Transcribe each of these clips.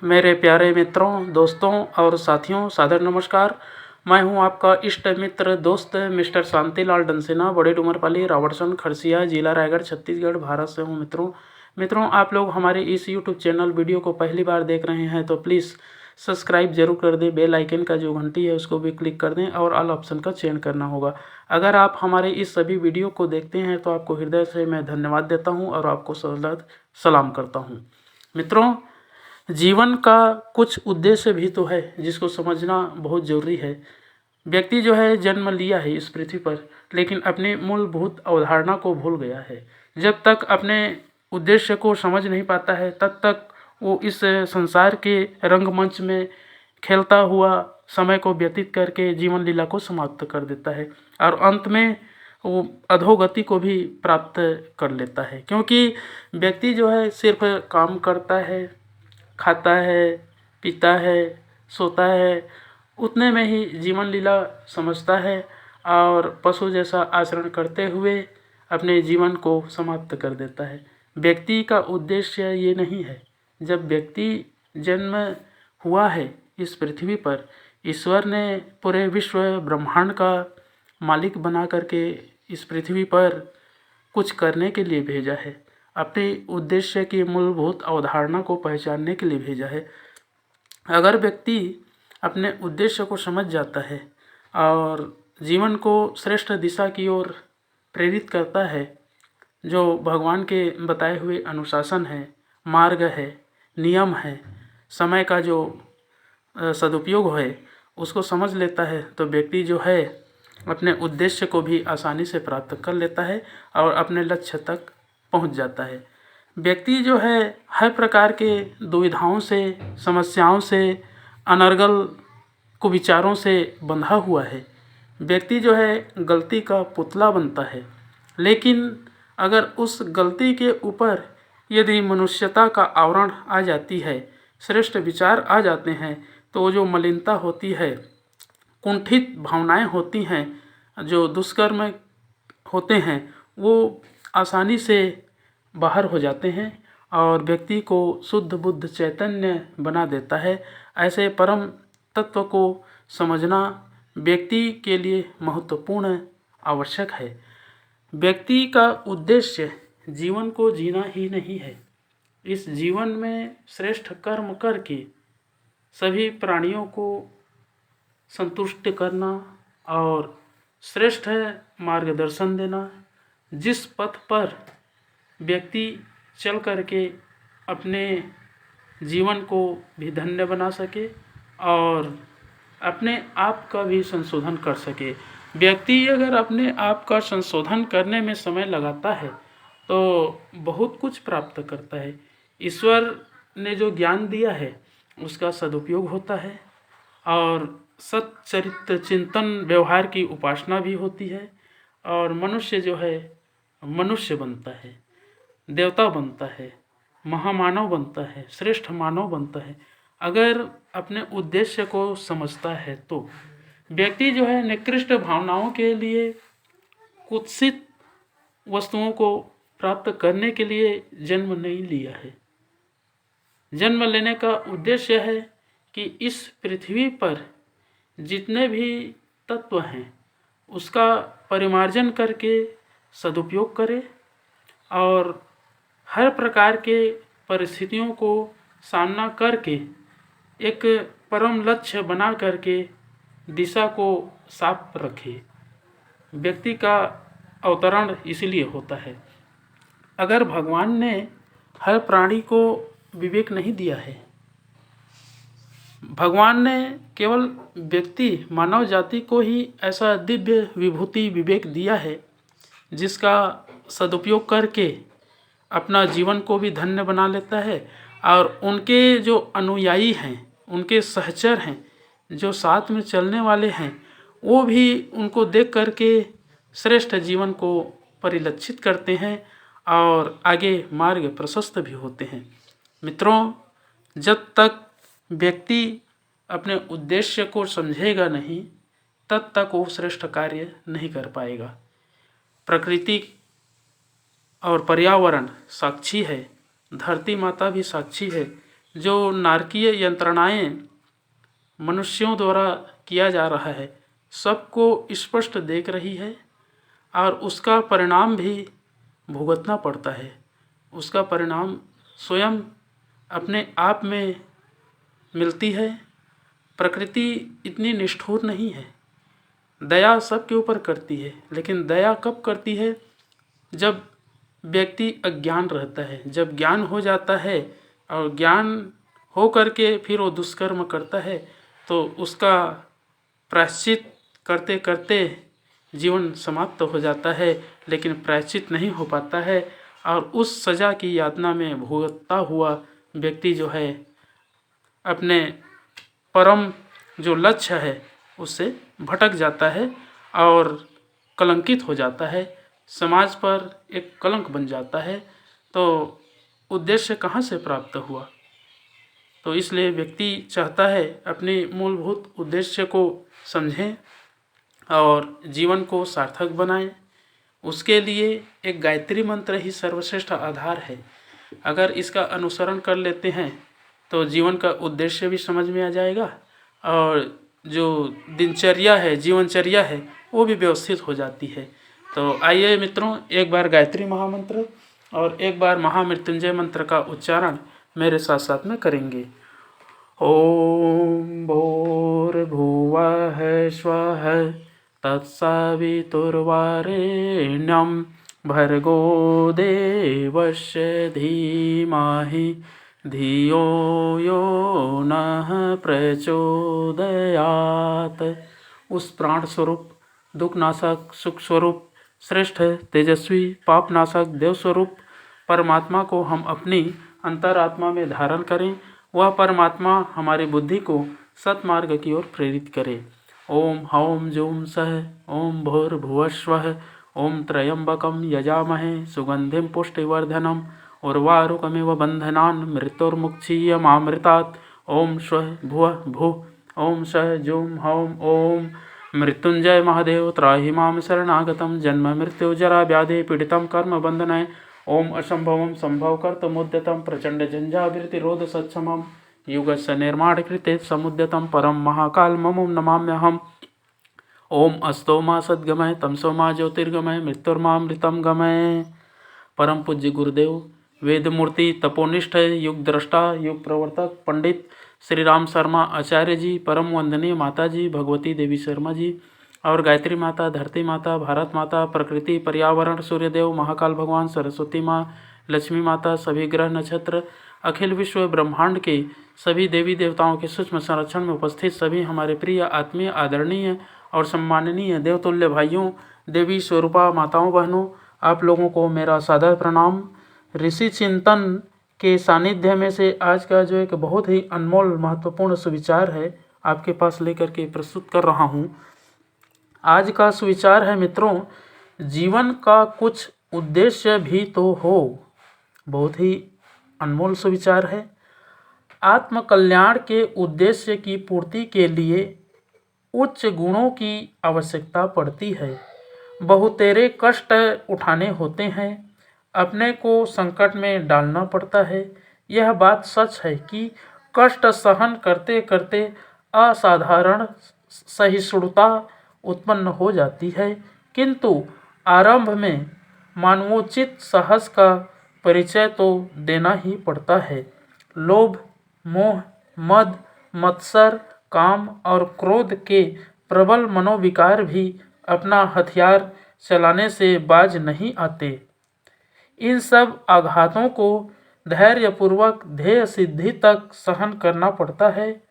मेरे प्यारे मित्रों, दोस्तों और साथियों, सादर नमस्कार। मैं हूं आपका इष्ट मित्र दोस्त मिस्टर शांतिलाल डंसेना, बड़े डूमरपाली, रावटसर, खरसिया, जिला रायगढ़, छत्तीसगढ़, भारत से हूं। मित्रों आप लोग हमारे इस यूट्यूब चैनल वीडियो को पहली बार देख रहे हैं तो प्लीज़ सब्सक्राइब जरूर कर दें। बेल आइकन का जो घंटी है उसको भी क्लिक कर दें और ऑल ऑप्शन का चयन करना होगा। अगर आप हमारे इस सभी वीडियो को देखते हैं तो आपको हृदय से मैं धन्यवाद देता हूँ और आपको सलाम करता हूँ। मित्रों, जीवन का कुछ उद्देश्य भी तो है जिसको समझना बहुत ज़रूरी है। व्यक्ति जो है जन्म लिया है इस पृथ्वी पर, लेकिन अपनी मूलभूत अवधारणा को भूल गया है। जब तक अपने उद्देश्य को समझ नहीं पाता है तब तक वो इस संसार के रंगमंच में खेलता हुआ समय को व्यतीत करके जीवन लीला को समाप्त कर देता है और अंत में वो अधोगति को भी प्राप्त कर लेता है। क्योंकि व्यक्ति जो है सिर्फ काम करता है, खाता है, पीता है, सोता है, उतने में ही जीवन लीला समझता है और पशु जैसा आचरण करते हुए अपने जीवन को समाप्त कर देता है। व्यक्ति का उद्देश्य ये नहीं है। जब व्यक्ति जन्म हुआ है इस पृथ्वी पर, ईश्वर ने पूरे विश्व ब्रह्मांड का मालिक बना करके इस पृथ्वी पर कुछ करने के लिए भेजा है। अपने उद्देश्य की मूलभूत अवधारणा को पहचानने के लिए भेजा है। अगर व्यक्ति अपने उद्देश्य को समझ जाता है और जीवन को श्रेष्ठ दिशा की ओर प्रेरित करता है, जो भगवान के बताए हुए अनुशासन है, मार्ग है, नियम है, समय का जो सदुपयोग है उसको समझ लेता है, तो व्यक्ति जो है अपने उद्देश्य को भी आसानी से प्राप्त कर लेता है और अपने लक्ष्य तक पहुंच जाता है। व्यक्ति जो है हर प्रकार के दुविधाओं से, समस्याओं से, अनर्गल कुविचारों से बंधा हुआ है। व्यक्ति जो है गलती का पुतला बनता है, लेकिन अगर उस गलती के ऊपर यदि मनुष्यता का आवरण आ जाती है, श्रेष्ठ विचार आ जाते हैं, तो जो मलिनता होती है, कुंठित भावनाएं होती हैं, जो दुष्कर्म होते हैं, वो आसानी से बाहर हो जाते हैं और व्यक्ति को शुद्ध बुद्ध चैतन्य बना देता है। ऐसे परम तत्व को समझना व्यक्ति के लिए महत्वपूर्ण आवश्यक है। व्यक्ति का उद्देश्य जीवन को जीना ही नहीं है। इस जीवन में श्रेष्ठ कर्म करके सभी प्राणियों को संतुष्ट करना और श्रेष्ठ मार्गदर्शन देना, जिस पथ पर व्यक्ति चल करके अपने जीवन को भी धन्य बना सके और अपने आप का भी संशोधन कर सके। व्यक्ति अगर अपने आप का संशोधन करने में समय लगाता है तो बहुत कुछ प्राप्त करता है। ईश्वर ने जो ज्ञान दिया है उसका सदुपयोग होता है और सच्चरित्र चिंतन व्यवहार की उपासना भी होती है और मनुष्य जो है मनुष्य बनता है, देवता बनता है, महामानव बनता है, श्रेष्ठ मानव बनता है। अगर अपने उद्देश्य को समझता है तो व्यक्ति जो है निकृष्ट भावनाओं के लिए, कुत्सित वस्तुओं को प्राप्त करने के लिए जन्म नहीं लिया है। जन्म लेने का उद्देश्य है कि इस पृथ्वी पर जितने भी तत्व हैं उसका परिमार्जन करके सदुपयोग करे और हर प्रकार के परिस्थितियों को सामना करके एक परम लक्ष्य बना करके दिशा को साफ रखे। व्यक्ति का अवतरण इसलिए होता है। अगर भगवान ने हर प्राणी को विवेक नहीं दिया है, भगवान ने केवल व्यक्ति मानव जाति को ही ऐसा दिव्य विभूति विवेक दिया है जिसका सदुपयोग करके अपना जीवन को भी धन्य बना लेता है और उनके जो अनुयायी हैं, उनके सहचर हैं, जो साथ में चलने वाले हैं, वो भी उनको देख करके श्रेष्ठ जीवन को परिलक्षित करते हैं और आगे मार्ग प्रशस्त भी होते हैं। मित्रों, जब तक व्यक्ति अपने उद्देश्य को समझेगा नहीं तब तक वो श्रेष्ठ कार्य नहीं कर पाएगा। प्रकृति और पर्यावरण साक्षी है, धरती माता भी साक्षी है जो नारकीय यंत्रणाएं मनुष्यों द्वारा किया जा रहा है सबको स्पष्ट देख रही है और उसका परिणाम भी भुगतना पड़ता है। उसका परिणाम स्वयं अपने आप में मिलती है। प्रकृति इतनी निष्ठुर नहीं है, दया सबके ऊपर करती है, लेकिन दया कब करती है? जब व्यक्ति अज्ञान रहता है। जब ज्ञान हो जाता है और ज्ञान हो करके फिर वो दुष्कर्म करता है तो उसका प्रायश्चित करते करते जीवन समाप्त हो जाता है, लेकिन प्रायश्चित नहीं हो पाता है और उस सज़ा की यातना में भुगतता हुआ व्यक्ति जो है अपने परम जो लक्ष्य है उससे भटक जाता है और कलंकित हो जाता है, समाज पर एक कलंक बन जाता है। तो उद्देश्य कहाँ से प्राप्त हुआ? तो इसलिए व्यक्ति चाहता है अपने मूलभूत उद्देश्य को समझें और जीवन को सार्थक बनाएं। उसके लिए एक गायत्री मंत्र ही सर्वश्रेष्ठ आधार है। अगर इसका अनुसरण कर लेते हैं तो जीवन का उद्देश्य भी समझ में आ जाएगा और जो दिनचर्या है, जीवनचर्या है, वो भी व्यवस्थित हो जाती है। तो आइए मित्रों, एक बार गायत्री महामंत्र और एक बार महामृत्युंजय मंत्र का उच्चारण मेरे साथ साथ में करेंगे। ओम भूर्भुवः स्वः तत्सवितुर्वरेण्यं भर्गो देवस्य धीमहि धियो यो नः प्रचोदयात्। उस प्राण स्वरूप, दुखनाशक, सुख स्वरूप, श्रेष्ठ, तेजस्वी, पापनाशक, देव स्वरूप परमात्मा को हम अपनी अंतरात्मा में धारण करें। वह परमात्मा हमारी बुद्धि को सत्मार्ग की ओर प्रेरित करे। ओम हौम जूम सह ओम भूर्भुवस्वः ओम त्र्यंबकं यजामहे सुगंधिं पुष्टिवर्धनम् उर्वारुकमिव बन्धनान् मृत्युर्मुक्षीयमामृतात्। ओम स्वः भुवः भुः ओम सः जूम हौम ओम मृत्युंजय महादेव त्राहि मां शरणागतं जन्म मृत्यु जरा व्याधि पीडितं कर्म बंधनय। ओम असंभवं संभव कर्तुमुद्यतं प्रचंड झंझावृत्तिरोध सत्समं युगस्य निर्माण कृते समुद्यतं परम महाकाल ममुं नमाम्यहम्। ओम अस्तो मा सद्गमय तमसो मा ज्योतिर्गमय मृत्युर्मामृतं गमय। परम पूज्य गुरुदेव, वेद मूर्ति, तपोनिष्ठ, युग दृष्टा, युग प्रवर्तक पंडित श्री राम शर्मा आचार्य जी, परम वंदनीय माता जी भगवती देवी शर्मा जी और गायत्री माता, धरती माता, भारत माता, प्रकृति, पर्यावरण, सूर्यदेव, महाकाल भगवान, सरस्वती माँ, लक्ष्मी माता, सभी ग्रह नक्षत्र, अखिल विश्व ब्रह्मांड के सभी देवी देवताओं के सूक्ष्म संरक्षण में उपस्थित सभी हमारे प्रिय, आत्मीय, आदरणीय और सम्माननीय देवतुल्य भाइयों, देवी स्वरूपा माताओं, बहनों, आप लोगों को मेरा सादर प्रणाम। ऋषि चिंतन के सानिध्य में से आज का जो एक बहुत ही अनमोल महत्वपूर्ण सुविचार है आपके पास लेकर के प्रस्तुत कर रहा हूँ। आज का सुविचार है मित्रों, जीवन का कुछ उद्देश्य भी तो हो। बहुत ही अनमोल सुविचार है। आत्म कल्याण के उद्देश्य की पूर्ति के लिए उच्च गुणों की आवश्यकता पड़ती है। बहुतेरे कष्ट उठाने होते हैं, अपने को संकट में डालना पड़ता है। यह बात सच है कि कष्ट सहन करते करते असाधारण सहिष्णुता उत्पन्न हो जाती है, किंतु आरंभ में मानवोचित साहस का परिचय तो देना ही पड़ता है। लोभ, मोह, मद, मत्सर, काम और क्रोध के प्रबल मनोविकार भी अपना हथियार चलाने से बाज नहीं आते। इन सब आघातों को धैर्यपूर्वक ध्येय सिद्धि तक सहन करना पड़ता है।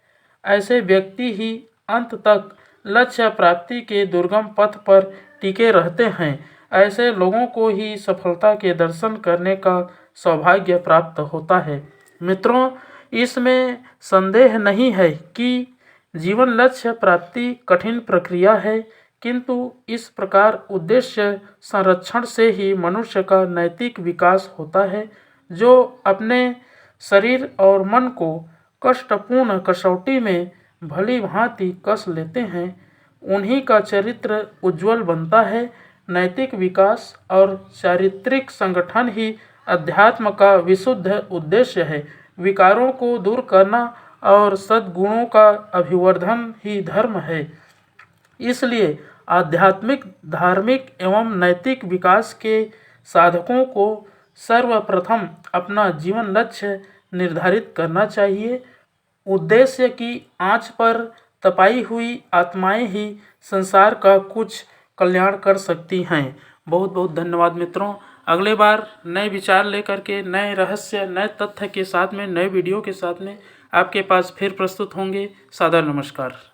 ऐसे व्यक्ति ही अंत तक लक्ष्य प्राप्ति के दुर्गम पथ पर टिके रहते हैं। ऐसे लोगों को ही सफलता के दर्शन करने का सौभाग्य प्राप्त होता है। मित्रों, इसमें संदेह नहीं है कि जीवन लक्ष्य प्राप्ति कठिन प्रक्रिया है, किंतु इस प्रकार उद्देश्य संरक्षण से ही मनुष्य का नैतिक विकास होता है। जो अपने शरीर और मन को कष्टपूर्ण कसौटी में भली भांति कस लेते हैं, उन्हीं का चरित्र उज्जवल बनता है। नैतिक विकास और चारित्रिक संगठन ही अध्यात्म का विशुद्ध उद्देश्य है। विकारों को दूर करना और सद्गुणों का अभिवर्धन ही धर्म है। इसलिए आध्यात्मिक, धार्मिक एवं नैतिक विकास के साधकों को सर्वप्रथम अपना जीवन लक्ष्य निर्धारित करना चाहिए। उद्देश्य की आंच पर तपाई हुई आत्माएं ही संसार का कुछ कल्याण कर सकती हैं। बहुत बहुत धन्यवाद मित्रों। अगले बार नए विचार लेकर के, नए रहस्य, नए तथ्य के साथ में, नए वीडियो के साथ में आपके पास फिर प्रस्तुत होंगे। सादर नमस्कार।